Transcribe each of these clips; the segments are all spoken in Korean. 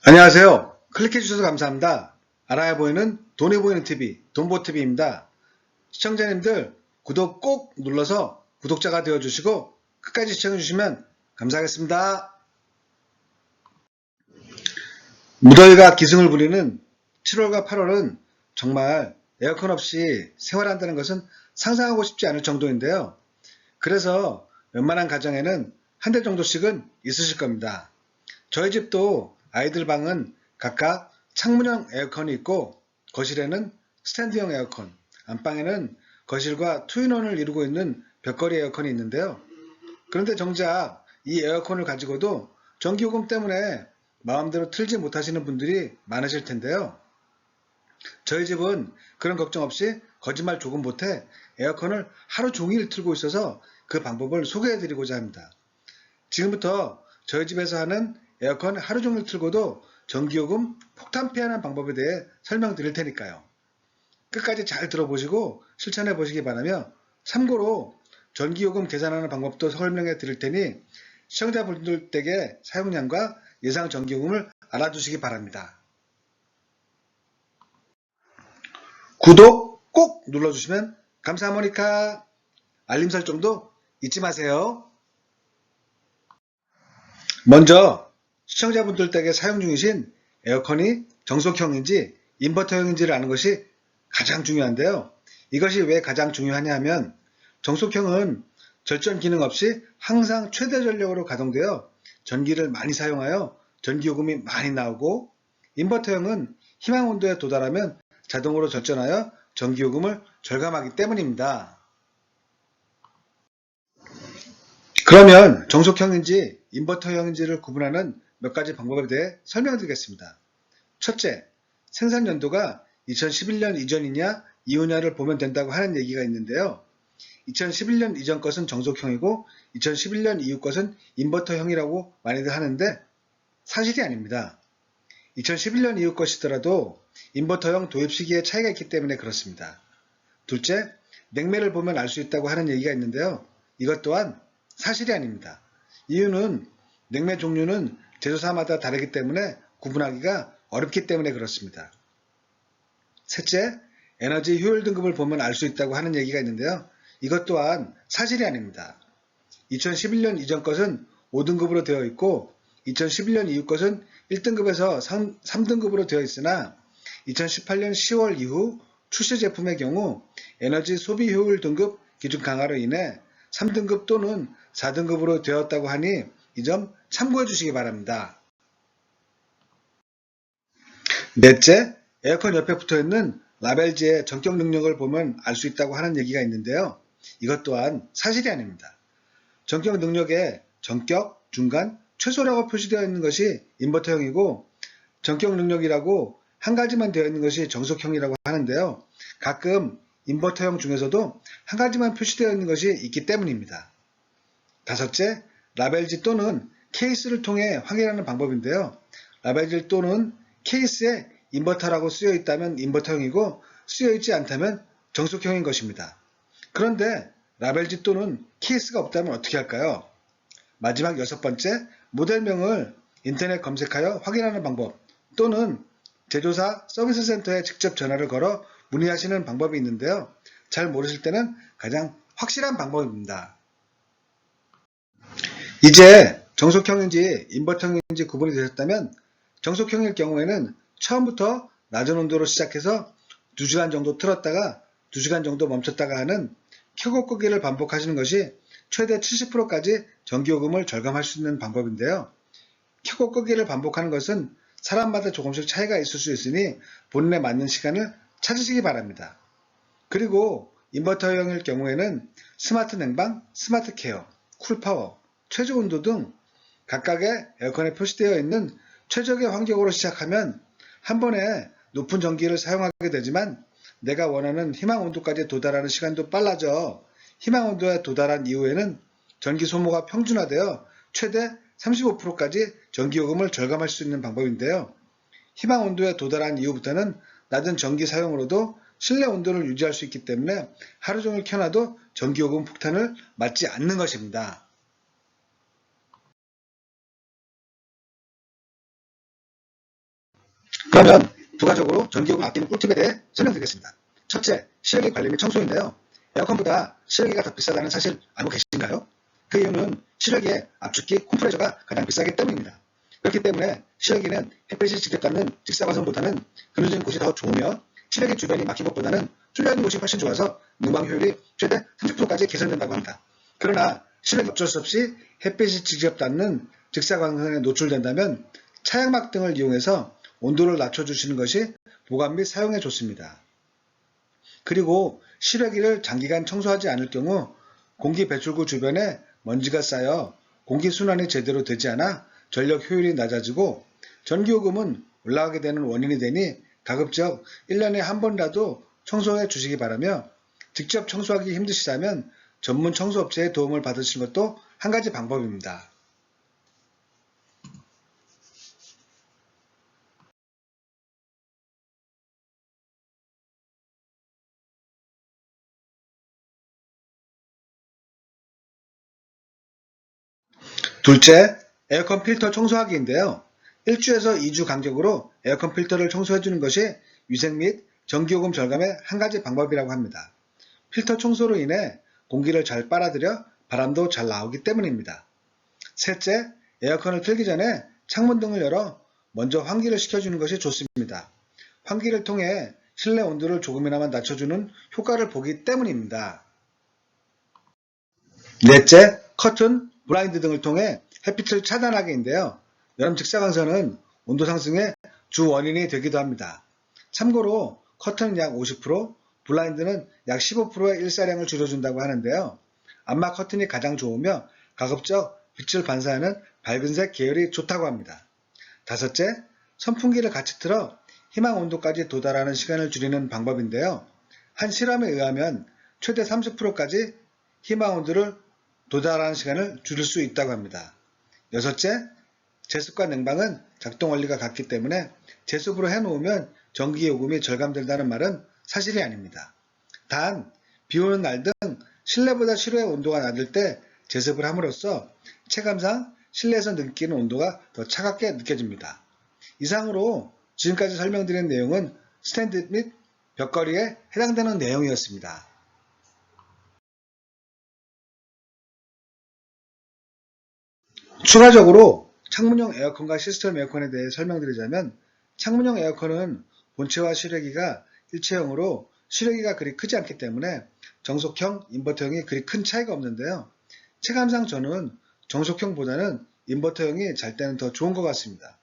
안녕하세요. 클릭해 주셔서 감사합니다. 알아야 보이는 돈이 보이는 TV, 돈보TV입니다. 시청자님들 구독 꼭 눌러서 구독자가 되어주시고 끝까지 시청해 주시면 감사하겠습니다. 무더위가 기승을 부리는 7월과 8월은 정말 에어컨 없이 생활한다는 것은 상상하고 싶지 않을 정도인데요. 그래서 웬만한 가정에는 한 대 정도씩은 있으실 겁니다. 저희 집도 아이들 방은 각각 창문형 에어컨이 있고 거실에는 스탠드형 에어컨, 안방에는 거실과 투인원을 이루고 있는 벽걸이 에어컨이 있는데요. 그런데 정작 이 에어컨을 가지고도 전기요금 때문에 마음대로 틀지 못하시는 분들이 많으실 텐데요. 저희 집은 그런 걱정 없이 거짓말 조금 못해 에어컨을 하루 종일 틀고 있어서 그 방법을 소개해 드리고자 합니다. 지금부터 저희 집에서 하는 에어컨 하루 종일 틀고도 전기요금 폭탄 피하는 방법에 대해 설명드릴 테니까요. 끝까지 잘 들어보시고 실천해 보시기 바라며 참고로 전기요금 계산하는 방법도 설명해 드릴 테니 시청자분들 댁의 사용량과 예상 전기요금을 알아두시기 바랍니다. 구독 꼭 눌러주시면 감사하모니까 알림 설정도 잊지 마세요. 먼저 시청자분들 댁에 사용 중이신 에어컨이 정속형인지 인버터형인지를 아는 것이 가장 중요한데요. 이것이 왜 가장 중요하냐 하면 정속형은 절전 기능 없이 항상 최대 전력으로 가동되어 전기를 많이 사용하여 전기요금이 많이 나오고, 인버터형은 희망 온도에 도달하면 자동으로 절전하여 전기요금을 절감하기 때문입니다. 그러면 정속형인지 인버터형인지를 구분하는 몇 가지 방법에 대해 설명드리겠습니다. 첫째, 생산 연도가 2011년 이전이냐 이후냐를 보면 된다고 하는 얘기가 있는데요. 2011년 이전 것은 정속형이고 2011년 이후 것은 인버터형이라고 많이들 하는데 사실이 아닙니다. 2011년 이후 것이더라도 인버터형 도입 시기에 차이가 있기 때문에 그렇습니다. 둘째, 냉매를 보면 알 수 있다고 하는 얘기가 있는데요. 이것 또한 사실이 아닙니다. 이유는 냉매 종류는 제조사마다 다르기 때문에 구분하기가 어렵기 때문에 그렇습니다. 셋째, 에너지 효율 등급을 보면 알 수 있다고 하는 얘기가 있는데요. 이것 또한 사실이 아닙니다. 2011년 이전 것은 5등급으로 되어 있고 2011년 이후 것은 1등급에서 3등급으로 되어 있으나 2018년 10월 이후 출시 제품의 경우 에너지 소비 효율 등급 기준 강화로 인해 3등급 또는 4등급으로 되었다고 하니 이 점 참고해 주시기 바랍니다. 넷째, 에어컨 옆에 붙어있는 라벨지의 전격 능력을 보면 알 수 있다고 하는 얘기가 있는데요. 이것 또한 사실이 아닙니다. 전격 능력에 전격, 중간, 최소라고 표시되어 있는 것이 인버터형이고 전격 능력이라고 한 가지만 되어 있는 것이 정속형이라고 하는데요. 가끔 인버터형 중에서도 한 가지만 표시되어 있는 것이 있기 때문입니다. 다섯째, 라벨지 또는 케이스를 통해 확인하는 방법인데요. 라벨지 또는 케이스에 인버터라고 쓰여 있다면 인버터형이고 쓰여 있지 않다면 정속형인 것입니다. 그런데 라벨지 또는 케이스가 없다면 어떻게 할까요? 마지막 여섯 번째, 모델명을 인터넷 검색하여 확인하는 방법 또는 제조사 서비스 센터에 직접 전화를 걸어 문의하시는 방법이 있는데요. 잘 모르실 때는 가장 확실한 방법입니다. 이제 정속형인지 인버터형인지 구분이 되셨다면 정속형일 경우에는 처음부터 낮은 온도로 시작해서 2시간 정도 틀었다가 2시간 정도 멈췄다가 하는 켜고 끄기를 반복하시는 것이 최대 70%까지 전기요금을 절감할 수 있는 방법인데요. 켜고 끄기를 반복하는 것은 사람마다 조금씩 차이가 있을 수 있으니 본인에 맞는 시간을 찾으시기 바랍니다. 그리고 인버터형일 경우에는 스마트 냉방, 스마트 케어, 쿨파워, 최저 온도 등 각각의 에어컨에 표시되어 있는 최적의 환경으로 시작하면 한 번에 높은 전기를 사용하게 되지만 내가 원하는 희망 온도까지 도달하는 시간도 빨라져 희망 온도에 도달한 이후에는 전기 소모가 평준화되어 최대 35%까지 전기요금을 절감할 수 있는 방법인데요. 희망 온도에 도달한 이후부터는 낮은 전기 사용으로도 실내 온도를 유지할 수 있기 때문에 하루 종일 켜놔도 전기요금 폭탄을 맞지 않는 것입니다. 그러면 부가적으로 전기요금 아끼는 꿀팁에 대해 설명드리겠습니다. 첫째, 실외기 관리 및 청소인데요. 에어컨보다 실외기가 더 비싸다는 사실 알고 계신가요? 그 이유는 실외기의 압축기 컴프레서가 가장 비싸기 때문입니다. 그렇기 때문에 실외기는 햇빛이 직접 닿는 직사광선보다는 그늘진 곳이 더 좋으며 실외기 주변이 막힌 것보다는 뚫려있는 곳이 훨씬 좋아서 냉방 효율이 최대 30%까지 개선된다고 합니다. 그러나 실외기 어쩔 수 없이 햇빛이 직접 닿는 직사광선에 노출된다면 차양막 등을 이용해서 온도를 낮춰주시는 것이 보관 및 사용에 좋습니다. 그리고 실외기를 장기간 청소하지 않을 경우 공기 배출구 주변에 먼지가 쌓여 공기순환이 제대로 되지 않아 전력 효율이 낮아지고 전기요금은 올라가게 되는 원인이 되니 가급적 1년에 한 번이라도 청소해 주시기 바라며 직접 청소하기 힘드시다면 전문 청소업체의 도움을 받으시는 것도 한 가지 방법입니다. 둘째, 에어컨 필터 청소하기인데요. 1주에서 2주 간격으로 에어컨 필터를 청소해주는 것이 위생 및 전기요금 절감의 한 가지 방법이라고 합니다. 필터 청소로 인해 공기를 잘 빨아들여 바람도 잘 나오기 때문입니다. 셋째, 에어컨을 틀기 전에 창문 등을 열어 먼저 환기를 시켜주는 것이 좋습니다. 환기를 통해 실내 온도를 조금이나마 낮춰주는 효과를 보기 때문입니다. 넷째, 커튼, 블라인드 등을 통해 햇빛을 차단하기인데요. 여름 직사광선은 온도 상승의 주 원인이 되기도 합니다. 참고로 커튼은 약 50%, 블라인드는 약 15%의 일사량을 줄여준다고 하는데요. 암막 커튼이 가장 좋으며 가급적 빛을 반사하는 밝은색 계열이 좋다고 합니다. 다섯째, 선풍기를 같이 틀어 희망 온도까지 도달하는 시간을 줄이는 방법인데요. 한 실험에 의하면 최대 30%까지 희망 온도를 도달하는 시간을 줄일 수 있다고 합니다. 여섯째, 제습과 냉방은 작동 원리가 같기 때문에 제습으로 해놓으면 전기요금이 절감된다는 말은 사실이 아닙니다. 단, 비 오는 날 등 실내보다 실외의 온도가 낮을 때 제습을 함으로써 체감상 실내에서 느끼는 온도가 더 차갑게 느껴집니다. 이상으로 지금까지 설명드린 내용은 스탠드 및 벽걸이에 해당되는 내용이었습니다. 추가적으로 창문형 에어컨과 시스템 에어컨에 대해 설명드리자면 창문형 에어컨은 본체와 실외기가 일체형으로 실외기가 그리 크지 않기 때문에 정속형, 인버터형이 그리 큰 차이가 없는데요. 체감상 저는 정속형보다는 인버터형이 잘 때는 더 좋은 것 같습니다.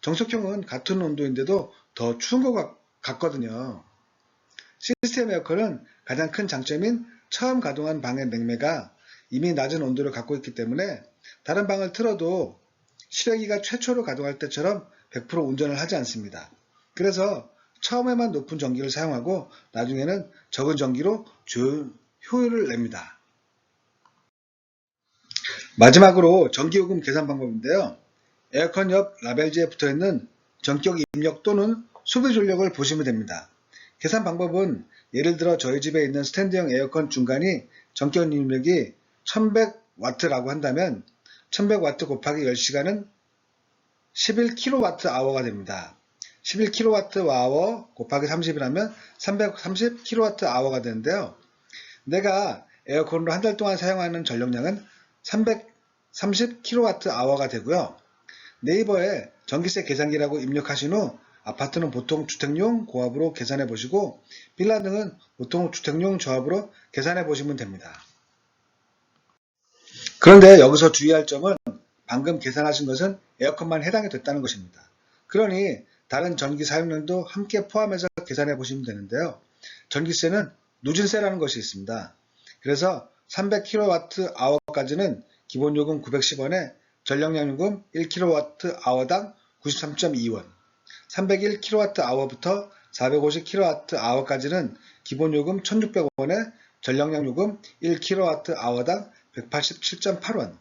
정속형은 같은 온도인데도 더 추운 것 같거든요. 시스템 에어컨은 가장 큰 장점인 처음 가동한 방의 냉매가 이미 낮은 온도를 갖고 있기 때문에 다른 방을 틀어도 실외기가 최초로 가동할 때처럼 100% 운전을 하지 않습니다. 그래서 처음에만 높은 전기를 사용하고 나중에는 적은 전기로 좋은 효율을 냅니다. 마지막으로 전기요금 계산 방법인데요. 에어컨 옆 라벨지에 붙어있는 전격 입력 또는 소비 전력을 보시면 됩니다. 계산 방법은 예를 들어 저희 집에 있는 스탠드형 에어컨 중간이 전격 입력이 1100W라고 한다면 1100W 곱하기 10시간은 11kWh가 됩니다. 11kWh 곱하기 30이라면 330kWh가 되는데요. 내가 에어컨으로 한 달 동안 사용하는 전력량은 330kWh가 되고요. 네이버에 전기세 계산기라고 입력하신 후 아파트는 보통 주택용 고압으로 계산해 보시고 빌라 등은 보통 주택용 저압으로 계산해 보시면 됩니다. 그런데 여기서 주의할 점은 방금 계산하신 것은 에어컨만 해당이 됐다는 것입니다. 그러니 다른 전기 사용량도 함께 포함해서 계산해 보시면 되는데요. 전기세는 누진세라는 것이 있습니다. 그래서 300kWh까지는 기본요금 910원에 전력량요금 1kWh당 93.2원, 301kWh부터 450kWh까지는 기본요금 1600원에 전력량요금 1kWh당 187.8원,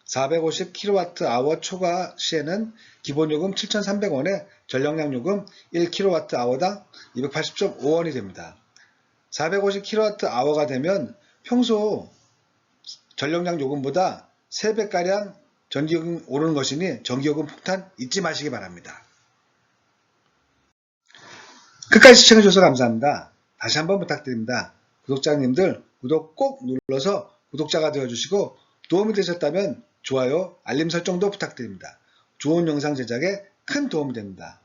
450kWh 초과 시에는 기본요금 7,300원에 전력량요금 1kWh당 280.5원이 됩니다. 450kWh가 되면 평소 전력량 요금보다 3배가량 전기요금 오르는 것이니 전기요금 폭탄 잊지 마시기 바랍니다. 끝까지 시청해주셔서 감사합니다. 다시 한번 부탁드립니다. 구독자님들 구독 꼭 눌러서 구독자가 되어주시고 도움이 되셨다면 좋아요, 알림 설정도 부탁드립니다. 좋은 영상 제작에 큰 도움이 됩니다.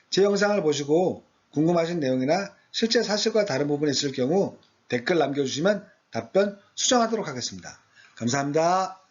제 영상을 보시고 궁금하신 내용이나 실제 사실과 다른 부분이 있을 경우 댓글 남겨주시면 답변 수정하도록 하겠습니다. 감사합니다.